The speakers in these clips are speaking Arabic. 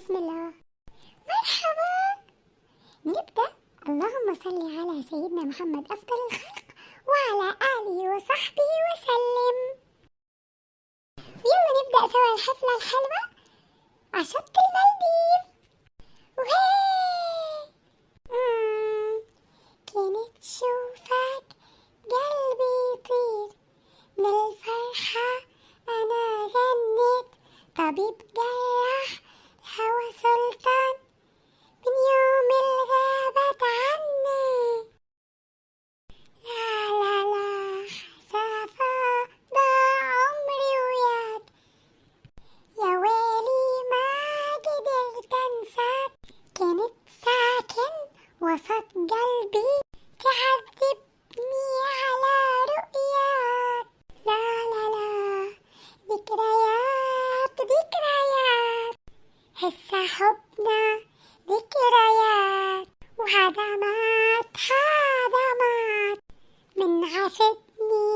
بسم الله. مرحبا. نبدأ. اللهم صل على سيدنا محمد أفضل الخلق وعلى آله وصحبه وسلم. يلا نبدأ سوا الحفلة الحلوة على شط المالديف. وهي كانت تشوفك قلبي يطير من الفرحة. أنا غنيت طبيب جراح الهوى سلطان من يوم الغابة عني. لا لا لا حسافة ضاع عمري وياك، يا ويلي ما قدرت انساك. كنت ساكن وسط قلبي تعذبني على رؤياك. لا لا لا ذكريات ذكريات، هسه حبنا ذكريات وهدمات هدمات. من عفتني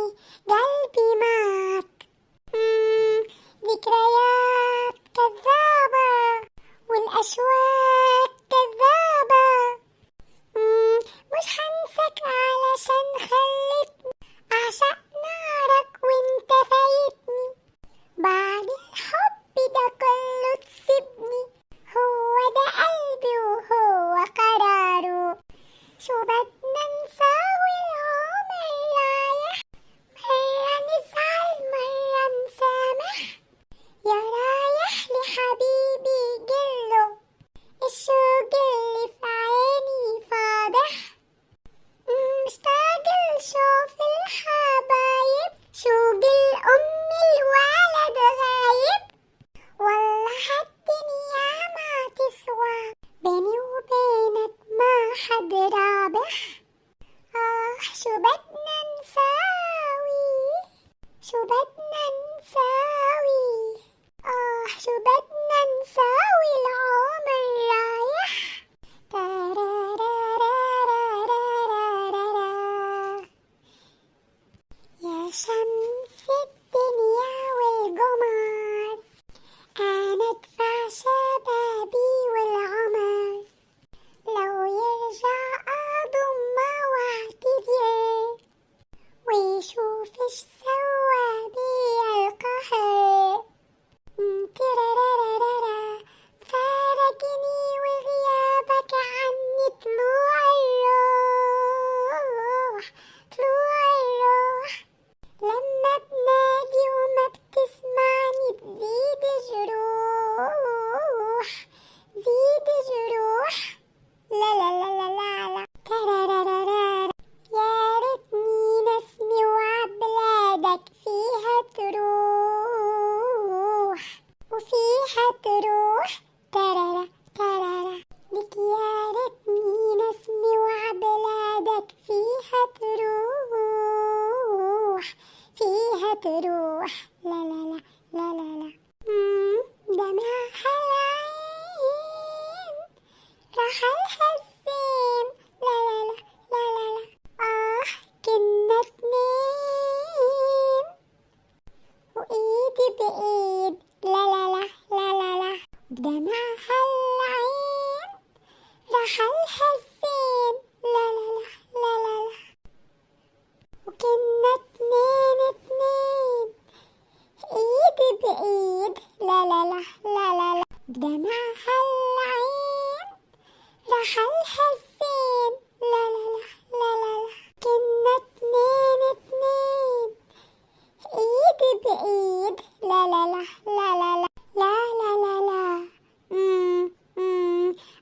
قلبي مات. ذكريات كذابة والأشواق كذابة. مش حنسك علشان خلتني أعشق نارك وانت فايتني. بعد الحب ده كله تسيبني، هو ده قلبي وهو قراره. شو بدنا نساوي العمر رايح، مرة نزعل مرة نسامح. يا رايح لحبيبي قله الشوق اللي في عيني فاضح. مشتاق لشوف الحبايب، شوق الأم الولد غايب. والله هالدنيا ما تسوى بيني وبينك، ما حد رابح. شو بدنا نساوي، شو بدنا نساوي. شو بدنا نساوي العمر رايح. تارارارارارارارا. يا شمس الدنيا والقمر، أنا أدفع شبابي والعمر. لو يرجع أضمه واعتذر ويشوف إيش سوى بي القهر. ترارارارا فارقني وغيابك عني طلوع الروح طلوع الروح. لما بنادي وما بتسمعني تزيد جروح زيد جروح. لا لا لا لا لا لا. ترارارارا. يا ريتني نسمي وعبلادك فيها تروح وفيها تروح. ترارا ترارا لك يا ريتني نسمي وعبلادك فيها تروح فيها تروح. لا لا لا لا لا لا. دمعها العين راح الحزين. لا لا لا لا لا لا. كنا اتنين وإيدي بإيد. لا لا لا لا لا لا. بدمعها العين راح الحزين. لا لا لا لا لا لا. وكنا اتنين اتنين ايدي بايد. لا لا لا لا لا لا. بدمعها العين راح الحزين. لا لا لا لا لا لا. كنا اتنين اتنين ايدي بايد. لا لا لا لا لا لا لا لا لا لا.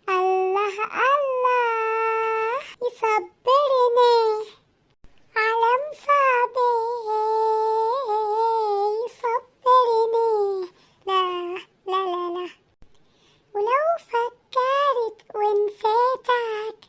الله الله يصبرني على مصابي يصبرني. لا لا لا لا. ولو فكرت ونسيتك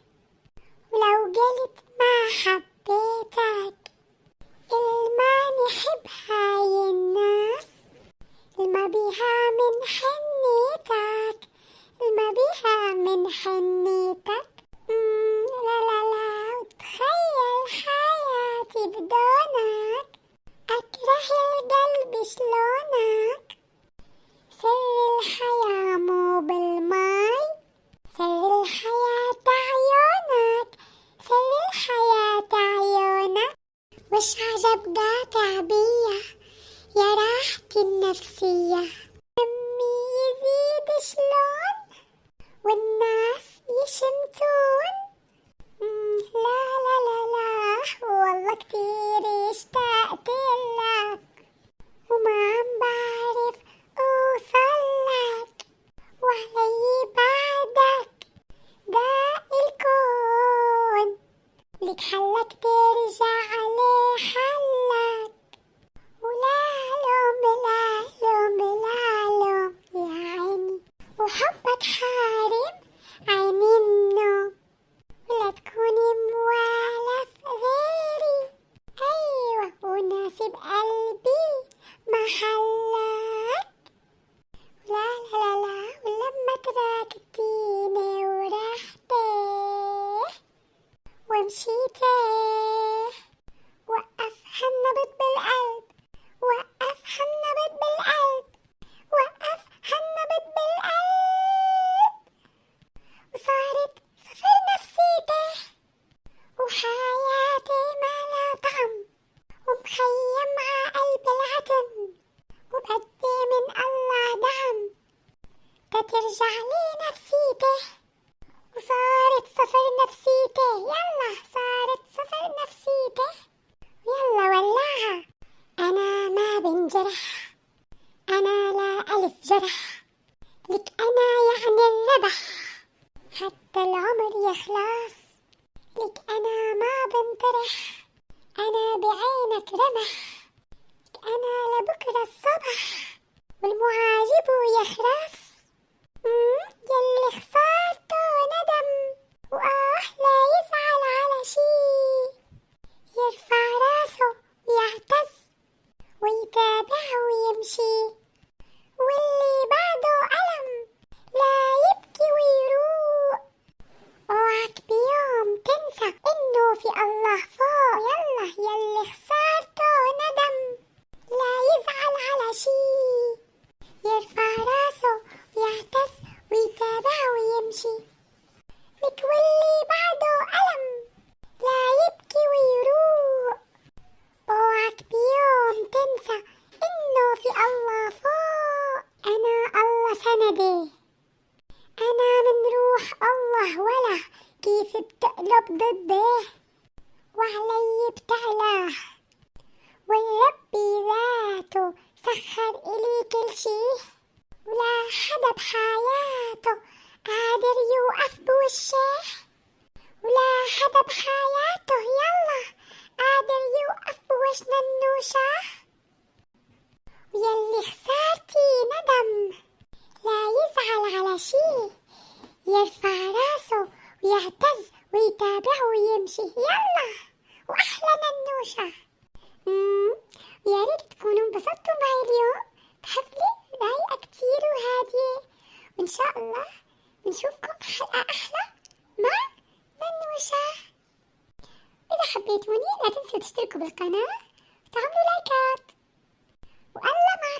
مش عجب قاطع بيا يا راحتي النفسية. همي يزيد شلون والناس يشمتون. لا لا لا لا والله كتير اشتقت لك وما عم بعرف اوصلك وعلي بعدك داء الكون. لك حلك ترجع عليه حلك ولا لوم لا لوم لا لوم يا عيني وحبك حارم عيني النوم ولا تكوني موالف غيري. أيوة وناسب قلبي محلك. لا لا لا لا ولما تركتيني ورحتي ومشيتي وقف هالنبض بالقلب وقف هالنبض بالقلب وقف هالنبض بالقلب. وصارت صفر نفسيتي وحياتي ما لا طعم ومخيم ع قلب العتم وبدي من الله دعم تترجع لي نفسيتي. وصارت صفر نفسيتي يلا صارت صفر نفسيتي يلا ولعها. أنا ما بنجرح أنا لا ألف جرح لك أنا يعني الربح حتى العمر يخلص لك أنا ما بنطرح أنا بعينك رمح لك أنا لبكرة الصبح والمعاجب يخرس. يلي خسارته ندم لا يزعل على شي يرفع راسه ويعتز ويتابع ويمشي واللي بعده ألم لا يبكي ويروق. اوعك بيوم تنسى انه في الله فوق. يلا يلي خسارته ندم لا يزعل على شي يرفع راسه ويعتز ويتابع ويمشي لك واللي بعده ألم لا يبكي ويروق. اوعك بيوم تنسى انه في الله فوق. انا الله سندي أنا من روح الله ولا كيف بتقلب ضده وعلي بتعلاه والرب ذاته سخر إلي كل شي ولا حدا بحياته قادر يوقف بوشه ولا حدا بحياته يلا قادر يوقف بوشنا النوشة. ويلي خسارتي ندم لا يزعل على شي يرفع راسه ويعتز ويتابع ويمشي يلا وأحلى ننوشة. يا ريت تكونوا انبسطتوا معي اليوم بحفلة رايقة كتير وهادية وإن شاء الله بنشوفكم بحلقة أحلى مع ننوشة. إذا حبيتوني لا تنسوا تشتركوا بالقناة وتعملوا لايكات والله معكم.